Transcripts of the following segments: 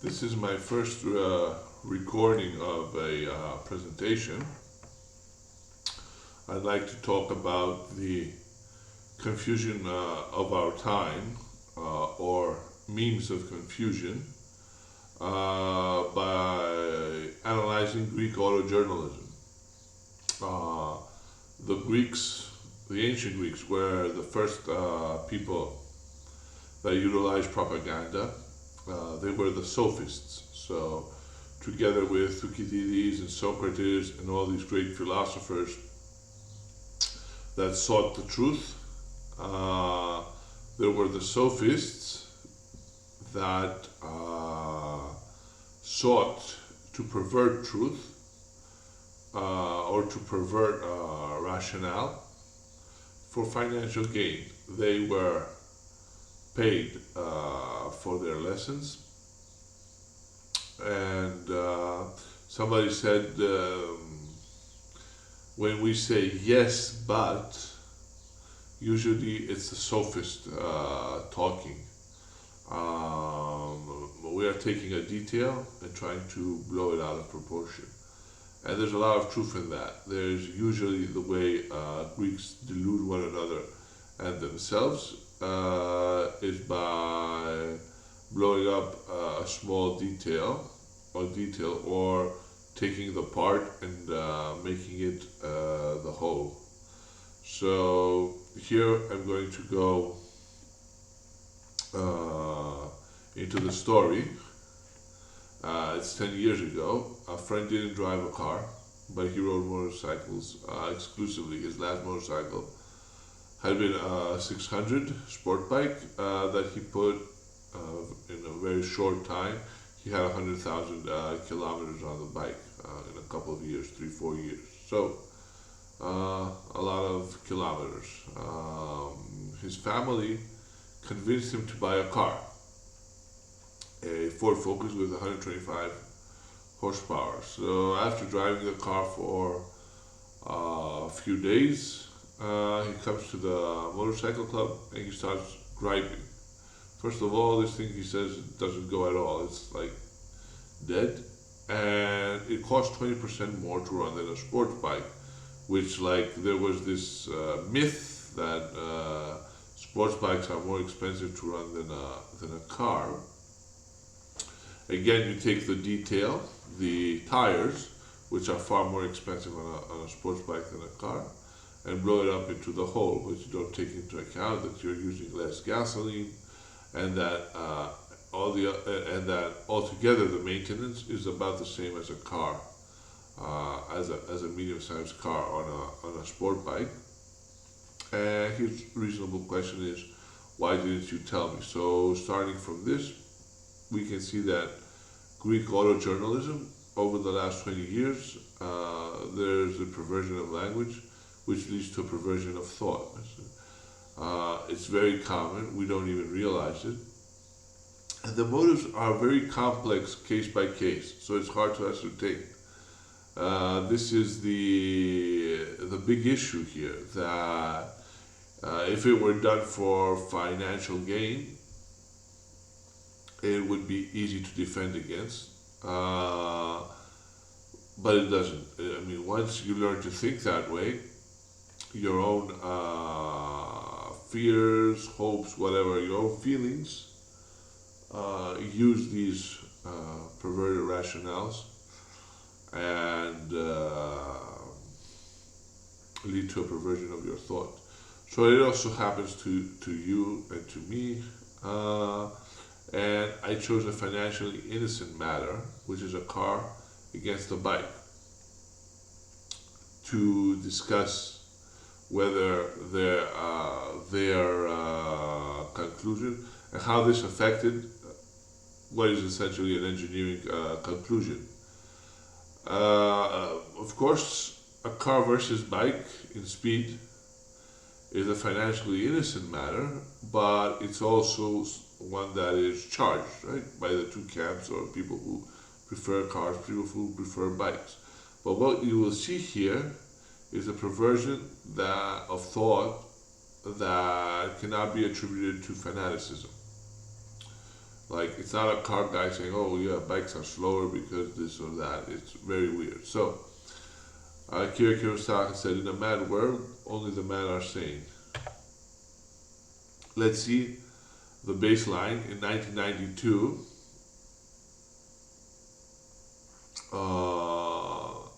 This is my first recording of a presentation. I'd like to talk about the confusion of our time, or memes of confusion, by analyzing Greek autojournalism. The Greeks, the ancient Greeks, were the first people that utilized propaganda. They were the sophists. So, together with Thucydides and Socrates and all these great philosophers that sought the truth, there were the sophists that sought to pervert truth or to pervert rationale for financial gain. They were paid for their lessons, and somebody said, when we say yes but, usually it's the sophist talking. We are taking a detail and trying to blow it out of proportion, and there's a lot of truth in that. There's usually the way Greeks delude one another and themselves is by blowing up a small detail or taking the part and making it the whole. So here I'm going to go into the story. It's 10 years ago. A friend didn't drive a car, but he rode motorcycles exclusively. His last motorcycle had been a 600 sport bike that he put in a very short time. He had 100,000 kilometers on the bike in a couple of years, 3-4 years. So a lot of kilometers. His family convinced him to buy a car, a Ford Focus with 125 horsepower. So after driving the car for a few days, he comes to the motorcycle club and he starts griping. First of all, this thing, he says, doesn't go at all. It's like dead, and it costs 20% more to run than a sports bike, which, like, there was this myth that sports bikes are more expensive to run than a car. Again, you take the detail, the tires, which are far more expensive on a sports bike than a car, and blow it up into the whole, which you don't take into account that you're using less gasoline, and that altogether the maintenance is about the same as a car, as a medium-sized car on a sport bike. And his reasonable question is, why didn't you tell me? So starting from this, we can see that Greek autojournalism, over the last 20 years, there's a perversion of language, which leads to a perversion of thought. It's very common, we don't even realize it. And the motives are very complex case by case, so it's hard to ascertain. This is the big issue here, that if it were done for financial gain, it would be easy to defend against. But it doesn't. I mean, once you learn to think that way, your own fears, hopes, whatever, your own feelings, use these perverted rationales and lead to a perversion of your thought. So it also happens to you and to me. And I chose a financially innocent matter, which is a car against a bike, to discuss whether their conclusion and how this affected what is essentially an engineering conclusion. Of course, a car versus bike in speed is a financially innocent matter, but it's also one that is charged, right, by the two camps, or people who prefer cars, people who prefer bikes. But what you will see here is a perversion of thought that cannot be attributed to fanaticism. Like, it's not a car guy saying, oh yeah, bikes are slower because this or that. It's very weird. So, Akira Kurosawa said, in a mad world, only the mad are sane. Let's see the baseline in 1992.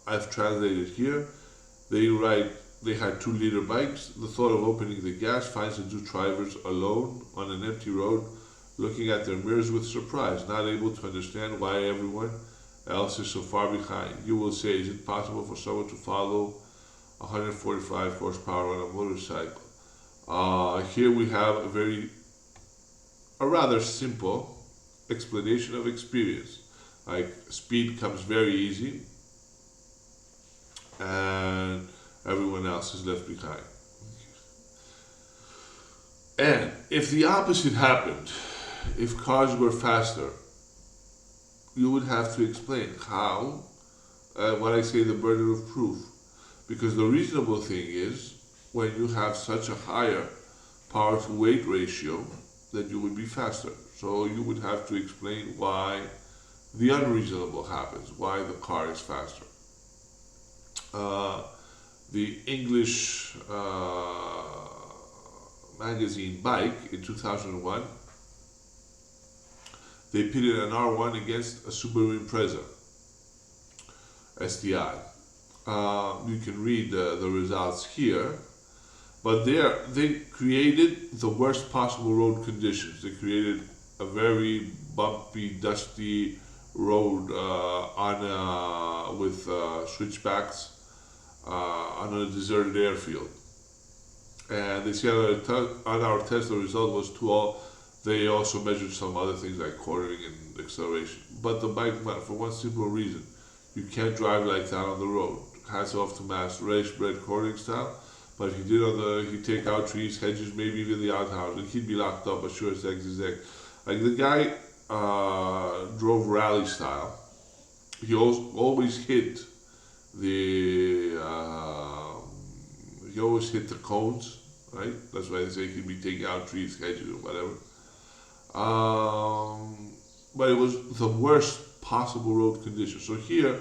I've translated here. They write, they had 2-liter bikes. The thought of opening the gas finds the two drivers alone on an empty road, looking at their mirrors with surprise, not able to understand why everyone else is so far behind. You will say, is it possible for someone to follow 145 horsepower on a motorcycle? Here we have a rather simple explanation of experience. Like, speed comes very easy, and everyone else is left behind. And if the opposite happened, if cars were faster, you would have to explain how, when I say the burden of proof. Because the reasonable thing is, when you have such a higher power to weight ratio, that you would be faster. So you would have to explain why the unreasonable happens, why the car is faster. The English magazine Bike in 2001, they pitted an R1 against a Subaru Impreza STI. You can read the results here, but they created the worst possible road conditions. They created a very bumpy, dusty road with switchbacks on a deserted airfield. And they said on our test the result was too all. They also measured some other things like cornering and acceleration. But the bike went for one simple reason: you can't drive like that on the road. Hats off to Mass, race bred cornering style. But if he did he'd take out trees, hedges, maybe even the outhouse, and he'd be locked up. But sure as eggs is egg. Like, the guy drove rally style. He always hit the cones, right? That's why they say he'd be taking out trees, hedges, or whatever. But it was the worst possible road conditions. So here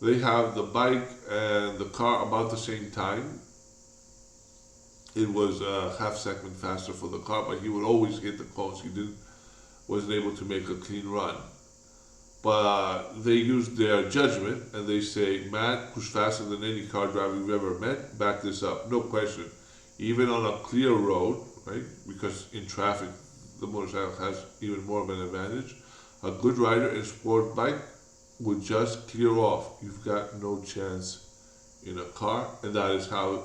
they have the bike and the car about the same time. It was a half second faster for the car, but he would always hit the cones. He wasn't able to make a clean run. But they used their judgment and they say, Matt, who's faster than any car driver you've ever met, back this up, no question. Even on a clear road, right? Because in traffic, the motorcycle has even more of an advantage. A good rider in a sport bike would just clear off. You've got no chance in a car, and that is how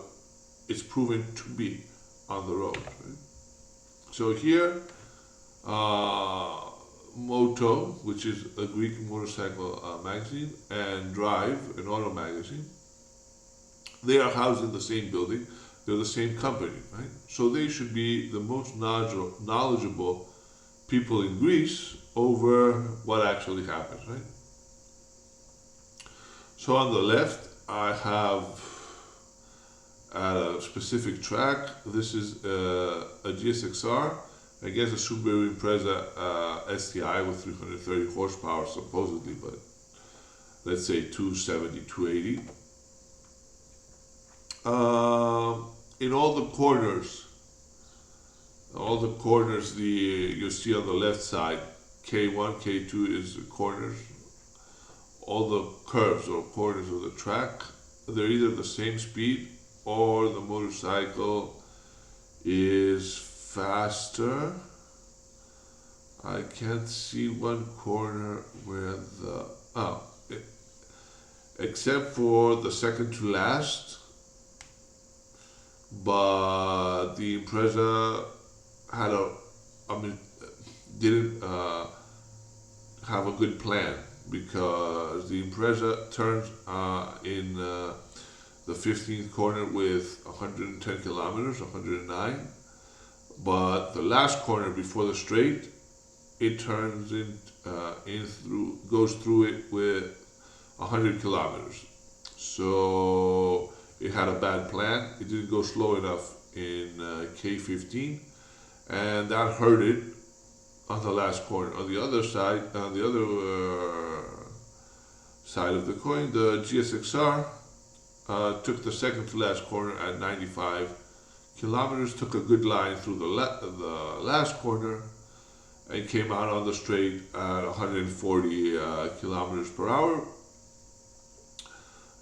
it's proven to be on the road. Right? So here, MOTO, which is a Greek motorcycle magazine, and Drive, an auto magazine, they are housed in the same building. They're the same company, right? So they should be the most knowledgeable people in Greece over what actually happens, right? So on the left, I have at a specific track, this is a GSXR against a Subaru Impreza STI with 330 horsepower supposedly, but let's say 270, 280. In all the corners, you see on the left side, K1, K2 is the corners. All the curves or corners of the track, they're either the same speed or the motorcycle is faster. I can't see one corner where except for the second to last, but the Impreza didn't have a good plan, because the Impreza turns in the 15th corner with 110 kilometers, 109, but the last corner before the straight, it turns goes through it with 100 kilometers. So it had a bad plan. It didn't go slow enough in K15, and that hurt it on the last corner. On the other side, side of the coin, the GSXR took the second to last corner at 95 kilometers, took a good line through the last corner, and came out on the straight at 140 kilometers per hour.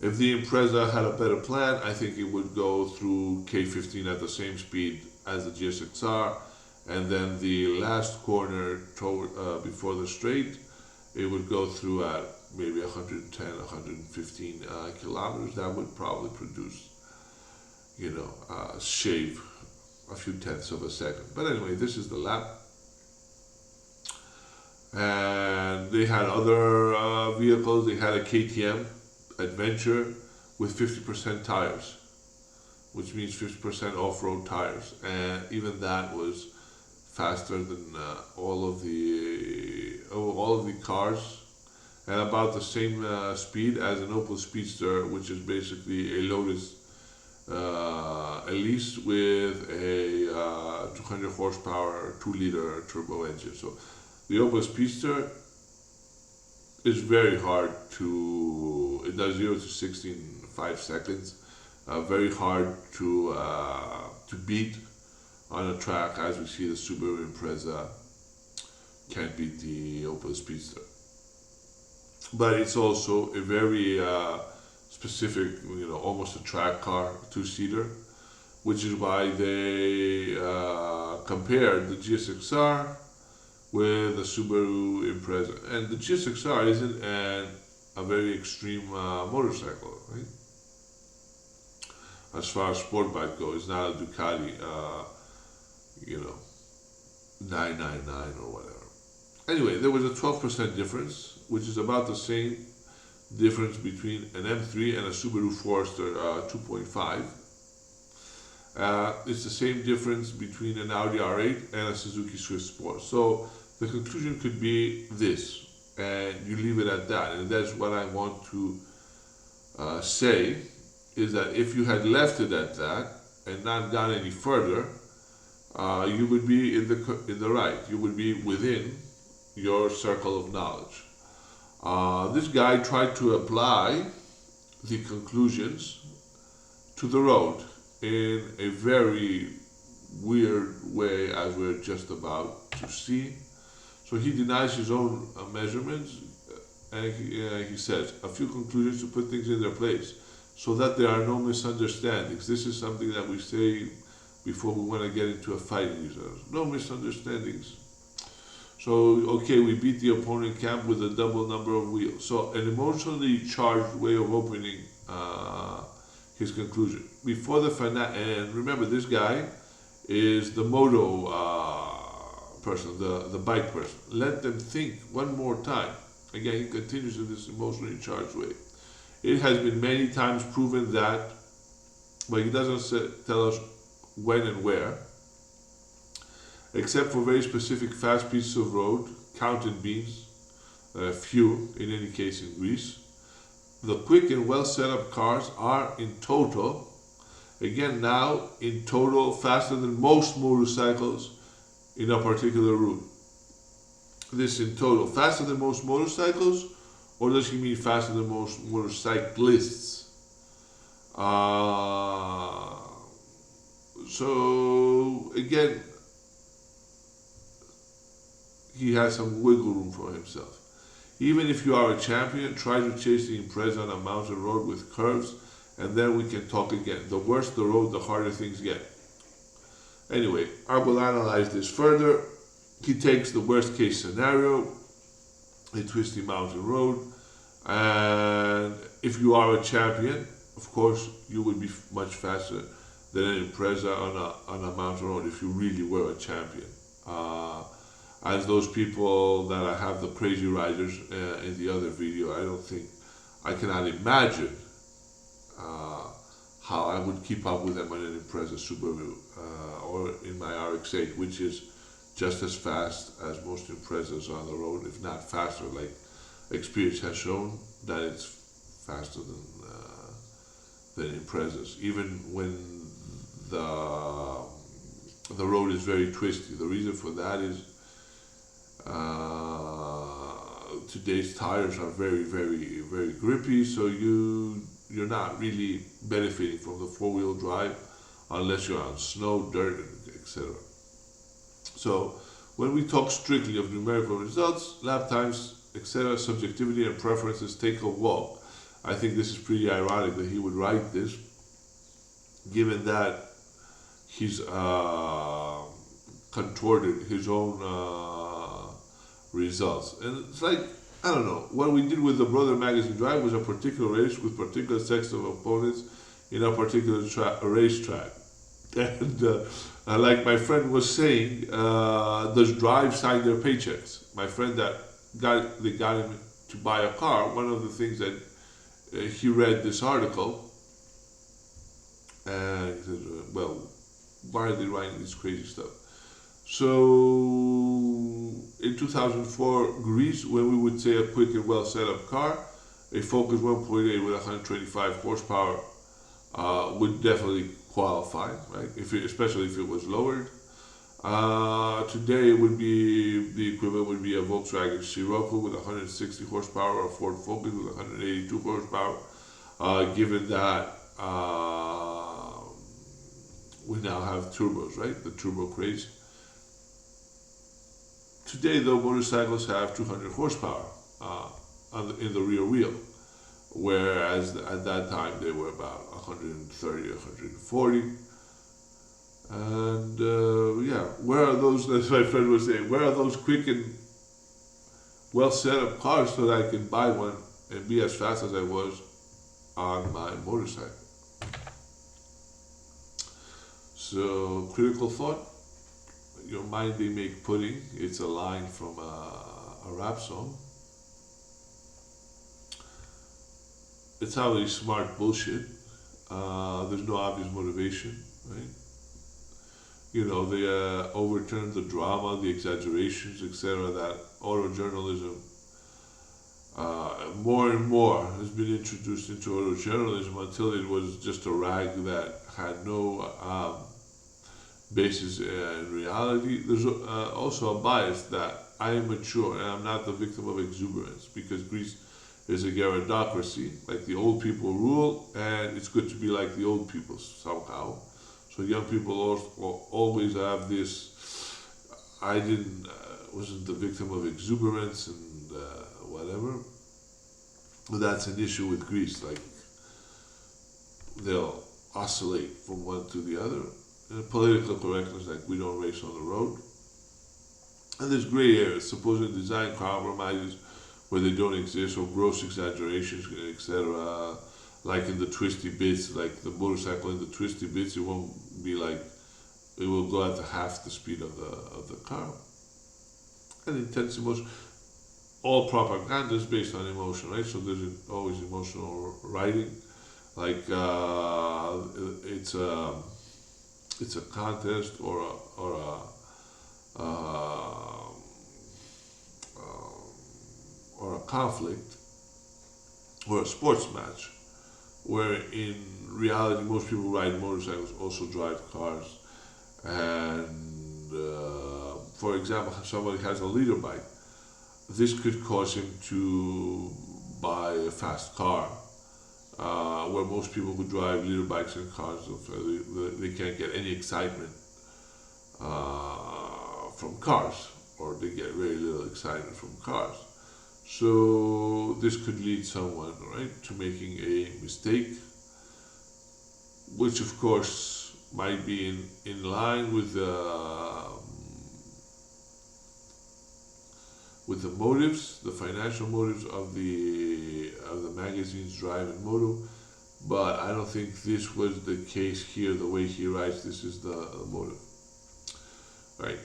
If the Impreza had a better plan, I think it would go through K15 at the same speed as the GSXR, and then the last corner before the straight, it would go through at maybe 110, 115 kilometers. That would probably produce, shave a few tenths of a second. But anyway, this is the lap. And they had other vehicles. They had a KTM Adventure with 50% tires, which means 50% off-road tires, and even that was faster than all of the cars, and about the same speed as an Opel Speedster, which is basically a Lotus Elise with a 200 horsepower 2-liter turbo engine. So the Opel Speedster is very hard it does 0 to 60 in 5 seconds. Very hard to beat on a track, as we see the Subaru Impreza can't beat the Opel Speedster. But it's also a very specific, almost a track car, 2-seater, which is why they compared the GSXR with the Subaru Impreza. And the GSXR isn't a very extreme motorcycle, right? As far as sport bike goes, it's not a Ducati, 999 or whatever. Anyway, there was a 12% difference, which is about the same difference between an M3 and a Subaru Forester 2.5. It's the same difference between an Audi R8 and a Suzuki Swift Sport. So the conclusion could be this, and you leave it at that. And that's what I want to say, is that if you had left it at that and not gone any further, you would be in the right. You would be within your circle of knowledge. This guy tried to apply the conclusions to the road in a very weird way, as we're just about to see. So he denies his own measurements, and he says a few conclusions to put things in their place so that there are no misunderstandings. This is something that we say before we want to get into a fight with each other. No misunderstandings. So, okay, we beat the opponent camp with a double number of wheels. So, an emotionally charged way of opening his conclusion. Before the and remember, this guy is the MOTO person, the bike person. Let them think one more time. Again, he continues in this emotionally charged way. It has been many times proven that, but he doesn't tell us when and where, except for very specific fast pieces of road, counted beams, few in any case in Greece. The quick and well set up cars are in total, again now in total, faster than most motorcycles in a particular route. This in total, faster than most motorcycles, or does he mean faster than most motorcyclists? So again, he has some wiggle room for himself. Even if you are a champion, try to chase the Impreza on a mountain road with curves, and then we can talk again. The worse the road, the harder things get. Anyway, I will analyze this further. He takes the worst case scenario, a twisty mountain road, and if you are a champion, of course, you would be much faster than an Impreza on a mountain road if you really were a champion. As those people that I have, the crazy riders in the other video, I cannot imagine how I would keep up with them on an Impreza Subaru or in my RX-8, which is just as fast as most Imprezas on the road, if not faster. Like experience has shown that it's faster than Imprezas, even when the road is very twisty. The reason for that is Today's tires are very, very, very grippy, so you're not really benefiting from the four-wheel drive unless you're on snow, dirt, etc. So when we talk strictly of numerical results, lap times, etc., subjectivity and preferences take a walk. I think this is pretty ironic that he would write this, given that he's contorted his own results. And it's like, I don't know, what we did with the Brother Magazine Drive was a particular race with particular sets of opponents in a particular racetrack. And like my friend was saying, does Drive sign their paychecks? My friend that got him to buy a car, one of the things that he read this article, and he said, well, why are they writing this crazy stuff? So in 2004 Greece, when we would say a quick and well set up car, a Focus 1.8 with 125 horsepower would definitely qualify, right? Especially if it was lowered. Today it would be, the equivalent would be a Volkswagen Scirocco with 160 horsepower or a Ford Focus with 182 horsepower, given that we now have turbos, right? The turbo craze. Today, though, motorcycles have 200 horsepower in the rear wheel, whereas at that time they were about 130, 140. And yeah, where are those, as my friend was saying, where are those quick and well set up cars so that I can buy one and be as fast as I was on my motorcycle? So, critical thought. Your mind they make pudding. It's a line from a rap song. It's probably smart bullshit. There's no obvious motivation, right? You know, they overturned the drama, the exaggerations, etc. That autojournalism more and more has been introduced into autojournalism until it was just a rag that had no basis in reality. There's also a bias that I am mature and I'm not the victim of exuberance, because Greece is a gerontocracy, like the old people rule, and it's good to be like the old people somehow. So young people always have this, I wasn't the victim of exuberance and whatever. But that's an issue with Greece, like they'll oscillate from one to the other. And political correctness, like we don't race on the road. And there's gray areas, supposed design compromises where they don't exist, or gross exaggerations, etc. Like in the twisty bits, like the motorcycle in the twisty bits, it won't be like, it will go at half the speed of the car. And intense emotion. All propaganda is based on emotion, right? So there's always emotional writing. Like it's a contest or a conflict or a sports match, where in reality most people ride motorcycles, also drive cars, and for example, somebody has a leader bike. This could cause him to buy a fast car, where most people who drive leader bikes and cars, they can't get any excitement from cars, or they get very little excitement from cars. So this could lead someone, right, to making a mistake, which of course might be in line with the motives, the financial motives of the magazine's Drive and MOTO, but I don't think this was the case here. The way he writes, this is the motive, right?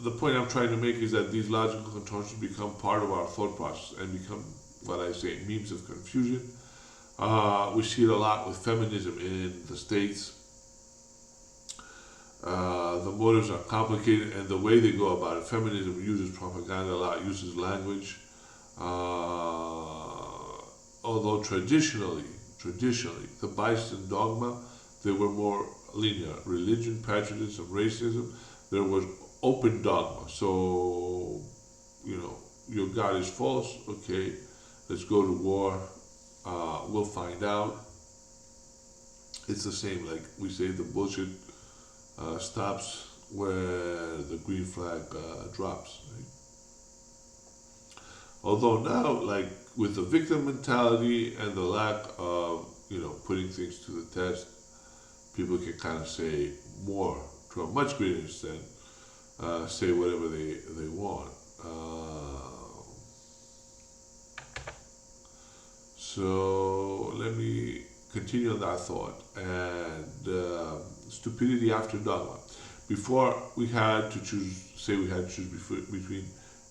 The point I'm trying to make is that these logical contortions become part of our thought process and become, what I say, memes of confusion. We see it a lot with feminism in the States. The motives are complicated, and the way they go about it, feminism uses propaganda a lot, uses language. Although traditionally, the bias and dogma, they were more linear. Religion, patriotism, racism, there was open dogma. So your God is false. Okay, let's go to war. We'll find out. It's the same, like we say, the bullshit stops where the green flag drops. Right? Although now, like with the victim mentality and the lack of putting things to the test, people can kind of say more to a much greater extent, say whatever they want. So let me continue on that thought. And stupidity after dogma. Before we had to choose, between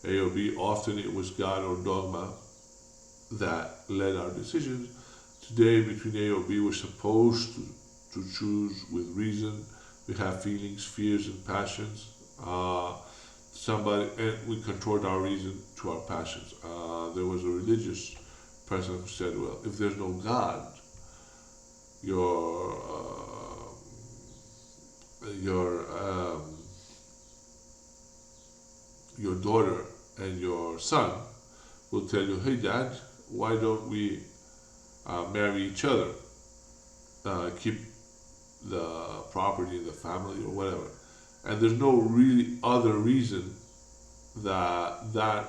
A or B. Often it was God or dogma that led our decisions. Today, between A or B, we're supposed to choose with reason. We have feelings, fears, and passions. And we contort our reason to our passions. There was a religious person who said, "Well, if there's no God, your daughter and your son will tell you, 'Hey, Dad, why don't we marry each other, keep the property in the family or whatever.'" And there's no really other reason that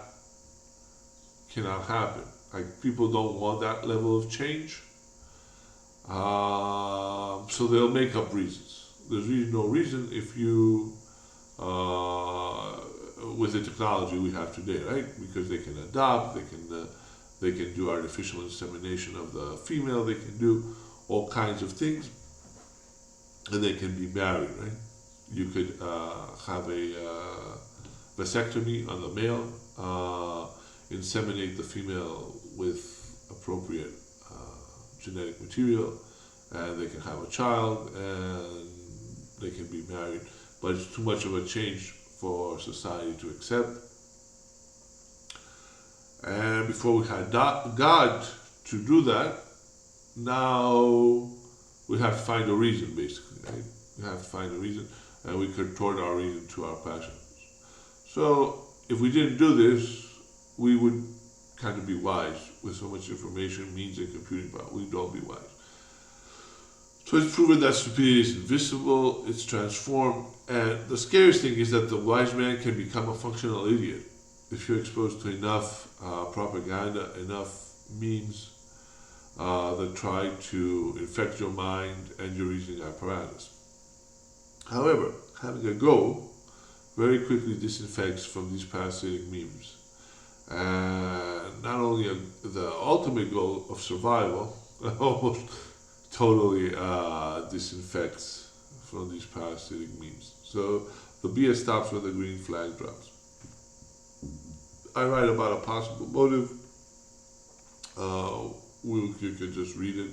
cannot happen. Like, people don't want that level of change, so they'll make up reasons. There's really no reason if you, with the technology we have today, right? Because they can adopt, they can do artificial insemination of the female, they can do all kinds of things, and they can be married, right? You could have a vasectomy on the male, inseminate the female with appropriate genetic material, and they can have a child, and they can be married. But it's too much of a change for society to accept. And before we had God to do that, now we have to find a reason, basically, right? We have to find a reason, and we contort our reason to our passions. So if we didn't do this, we would kind of be wise. With so much information, means, and computing power, we don't be wise. So it's proven that stupidity is invisible, it's transformed, and the scariest thing is that the wise man can become a functional idiot if you're exposed to enough propaganda, enough memes that try to infect your mind and your reasoning apparatus. However, having a go very quickly disinfects from these parasitic memes. And not only the ultimate goal of survival, almost totally disinfects from these parasitic memes. So the BS stops when the green flag drops. I write about a possible motive. You could just read it.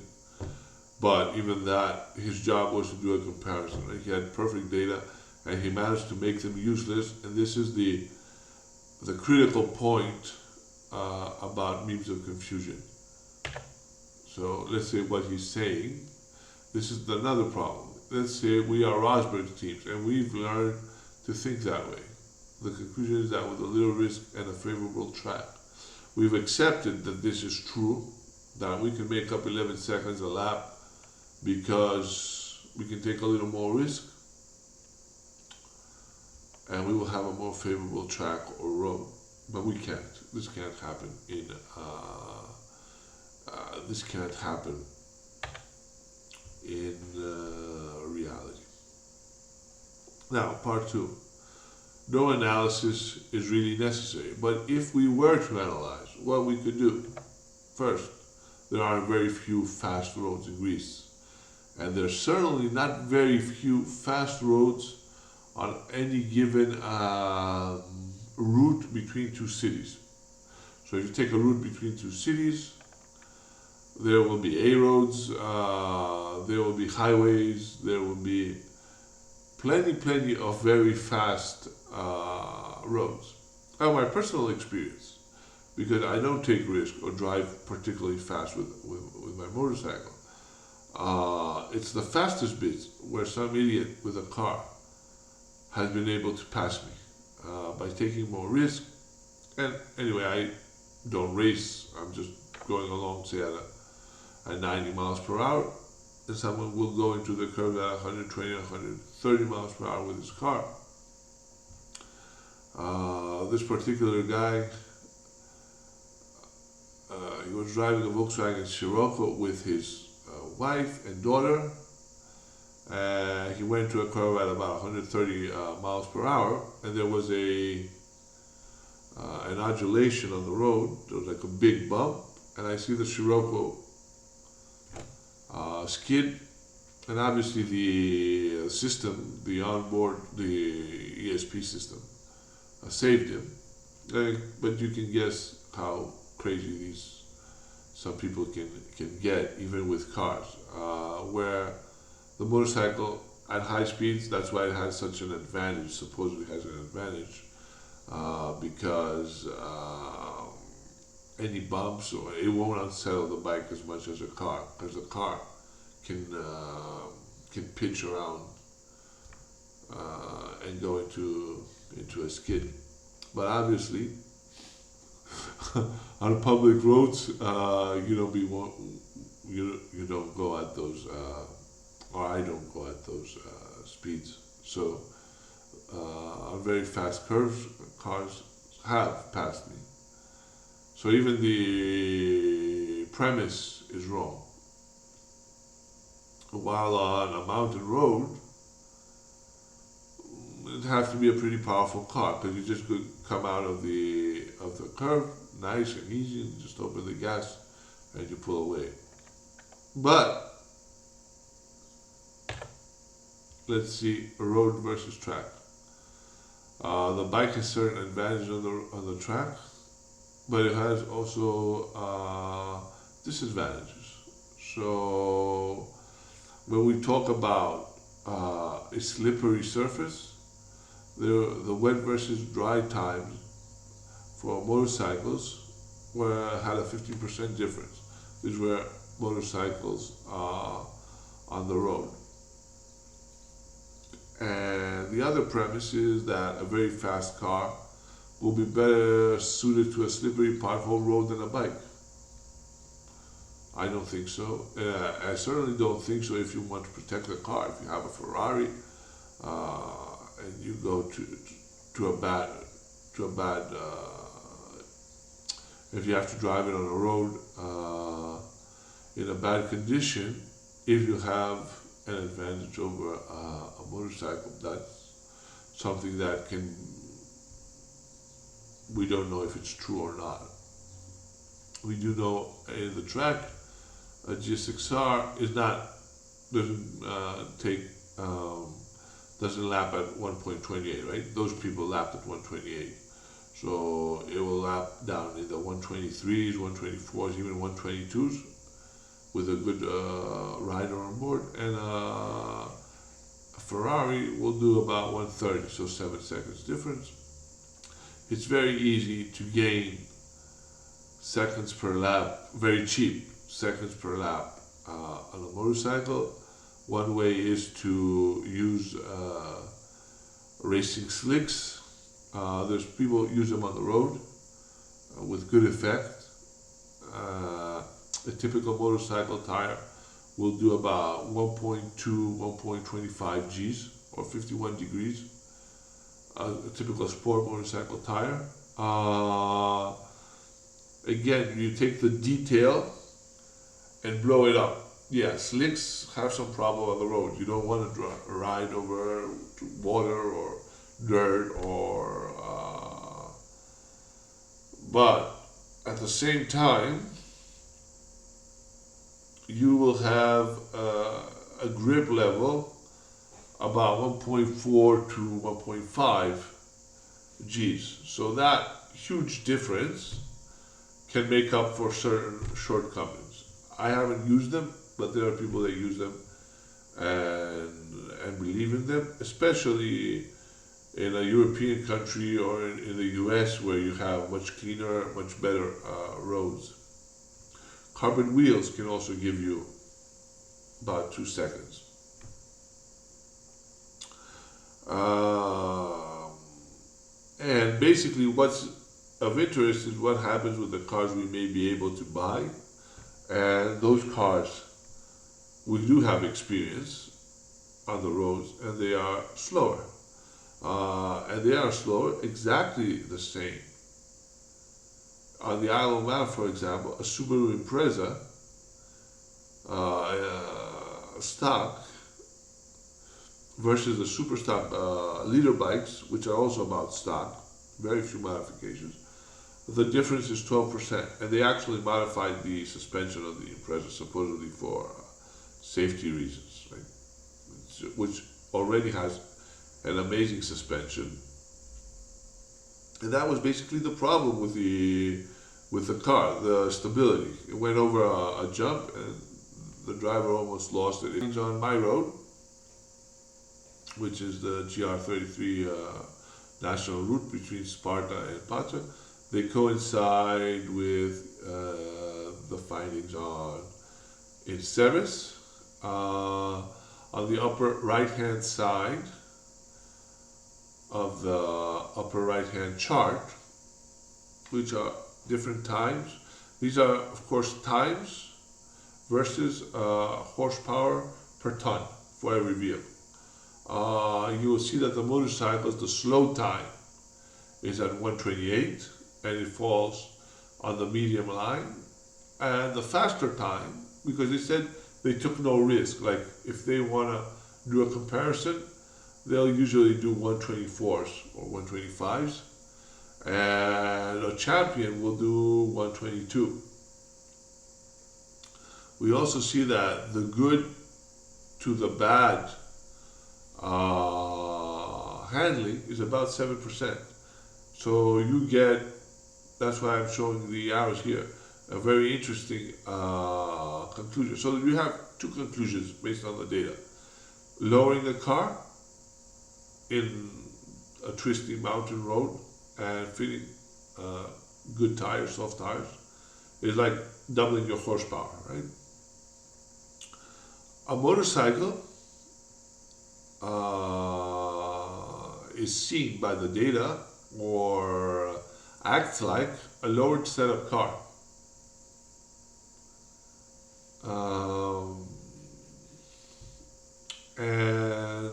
But even that, his job was to do a comparison. Right? He had perfect data, and he managed to make them useless. And this is the critical point about memes of confusion. So let's say what he's saying. This is another problem. Let's say we are Rosberg teams, and we've learned to think that way. The conclusion is that with a little risk and a favorable track, we've accepted that this is true, that we can make up 11 seconds a lap because we can take a little more risk, and we will have a more favorable track or road. But we can't. This can't happen in. This can't happen in reality. Now, part 2. No analysis is really necessary. But if we were to analyze what we could do, first, there are very few fast roads in Greece. And there's certainly not very few fast roads on any given route between two cities. So if you take a route between two cities, there will be A roads, there will be highways, there will be plenty of very fast roads. And my personal experience, because I don't take risks or drive particularly fast with my motorcycle, it's the fastest bits where some idiot with a car has been able to pass me by taking more risk And anyway, I don't race. I'm just going along, say at 90 miles per hour, and someone will go into the curve at 120, 130 miles per hour with his car. This particular guy, he was driving a Volkswagen Scirocco with his wife and daughter. He went to a curve at about 130 miles per hour, and there was an undulation on the road. There was like a big bump, and I see the Scirocco skid, and obviously the system, the onboard, the ESP system, saved him. But you can guess how crazy some people can get, even with cars, where the motorcycle at high speeds, that's why it has such an advantage, supposedly has an advantage, because any bumps, or it won't unsettle the bike as much as a car, because a car can pitch around and go into a skid. But obviously, on public roads, you don't go at those, or I don't go at those speeds. So on very fast curves, cars have passed me. So even the premise is wrong. While on a mountain road, it has to be a pretty powerful car, because you just could come out of the curve nice and easy, and just open the gas and you pull away. But let's see, road versus track. The bike has certain advantages on the track, but it has also disadvantages. So when we talk about a slippery surface, the wet versus dry times for motorcycles had a 15% difference. These were motorcycles on the road. And the other premise is that a very fast car will be better suited to a slippery pothole road than a bike. I don't think so. I certainly don't think so if you want to protect the car. If you have a Ferrari and you go to a bad, if you have to drive it on a road in a bad condition, if you have an advantage over a motorcycle, that's something that we don't know if it's true or not. We do know in the track, a GSX-R doesn't lap at 1.28, right? Those people lapped at 128. So it will lap down in the 123s, 124s, even 122s with a good rider on board. And a Ferrari will do about 130, so 7 seconds difference. It's very easy to gain seconds per lap, very cheap seconds per lap on a motorcycle. One way is to use racing slicks. There's people use them on the road with good effect. A typical motorcycle tire will do about 1.2, 1.25 Gs or 51 degrees. A typical sport motorcycle tire. Again, you take the detail and blow it up. Yeah, slicks have some problem on the road. You don't want to ride over water or dirt but at the same time, you will have a grip level about 1.4 to 1.5 Gs. So that huge difference can make up for certain shortcomings. I haven't used them, but there are people that use them and believe in them, especially in a European country or in the US, where you have much cleaner, much better roads. Carbon wheels can also give you about 2 seconds. And basically what's of interest is what happens with the cars we may be able to buy. And those cars, we do have experience on the roads, and they are slower. And they are slower exactly the same. On the Isle of Man, for example, a Subaru Impreza stock versus the super stock leader bikes, which are also about stock, very few modifications. The difference is 12%, and they actually modified the suspension of the Impreza supposedly for safety reasons, right? Which already has an amazing suspension, and that was basically the problem with the car, the stability. It went over a jump, and the driver almost lost it. It's on my road, which is the GR33 national route between Sparta and Patra. They coincide with the findings in Ceres. On the upper right-hand side of the upper right-hand chart, which are different times. These are, of course, times versus horsepower per ton for every vehicle. You will see that the motorcycles, the slow time is at 128, and it falls on the medium line. And the faster time, because they said they took no risk, like if they want to do a comparison, they'll usually do 124s or 125s, and a champion will do 122. We also see that the good to the bad handling is about 7%. So you get, that's why I'm showing the arrows here, a very interesting conclusion. So you have two conclusions based on the data. Lowering the car in a twisty mountain road and fitting good tires, soft tires, is like doubling your horsepower, right? A motorcycle is seen by the data or acts like a lowered setup car. And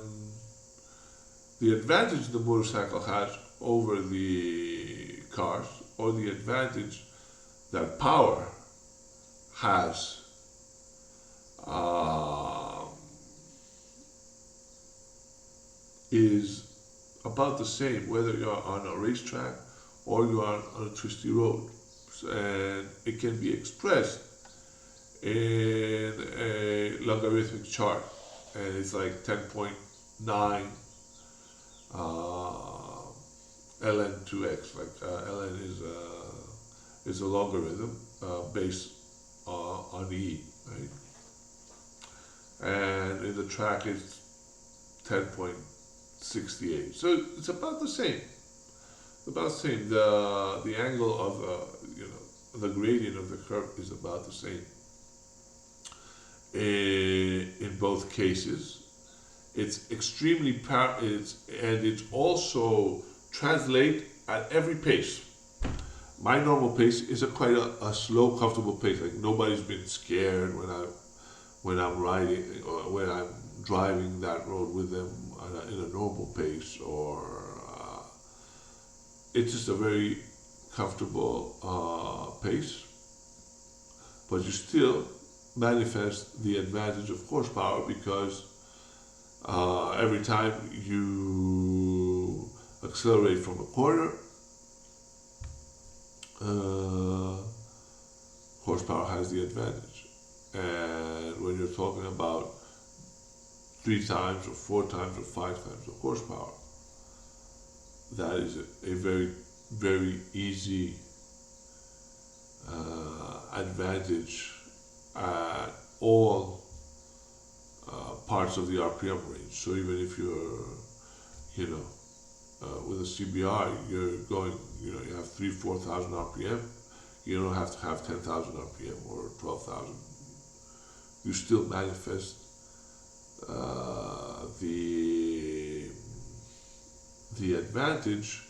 the advantage the motorcycle has over the cars, or the advantage that power has, is about the same whether you're on a racetrack or you're on a twisty road. And it can be expressed in a logarithmic chart, and it's like 10.9 ln 2x, like ln is a logarithm based on e, right? And in the track it's 10.68. So it's about the same. About the same. The angle of the gradient of the curve is about the same in both cases. It's extremely and it's also translate at every pace. My normal pace is quite a slow, comfortable pace. Like nobody's been scared when I'm riding or when I'm driving that road with them in a normal pace, or it's just a very comfortable pace. But you still manifest the advantage of horsepower, because every time you accelerate from a corner, horsepower has the advantage. And when you're talking about 3 times or 4 times or 5 times the horsepower, that is a very, very easy advantage at all parts of the RPM range. So even if you're, with a CBR, you're going, you have 3,000-4,000 RPM. You don't have to have 10,000 RPM or 12,000. You still manifest the advantage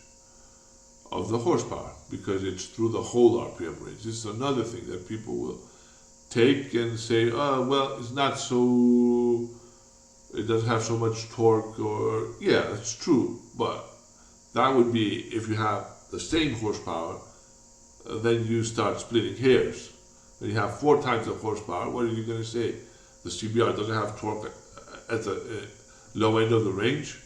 of the horsepower, because it's through the whole RPM range. This is another thing that people will take and say, oh, well, it's not so, it doesn't have so much torque, or, yeah, it's true, but that would be if you have the same horsepower, then you start splitting hairs. When you have 4 times the horsepower, what are you going to say? The CBR doesn't have torque at the low end of the range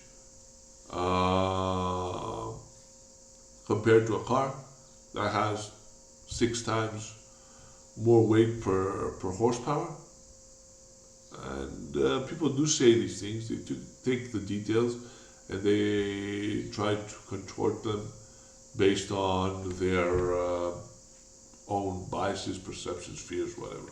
compared to a car that has 6 times more weight per horsepower. And people do say these things. They do take the details and they try to contort them based on their own biases, perceptions, fears, whatever.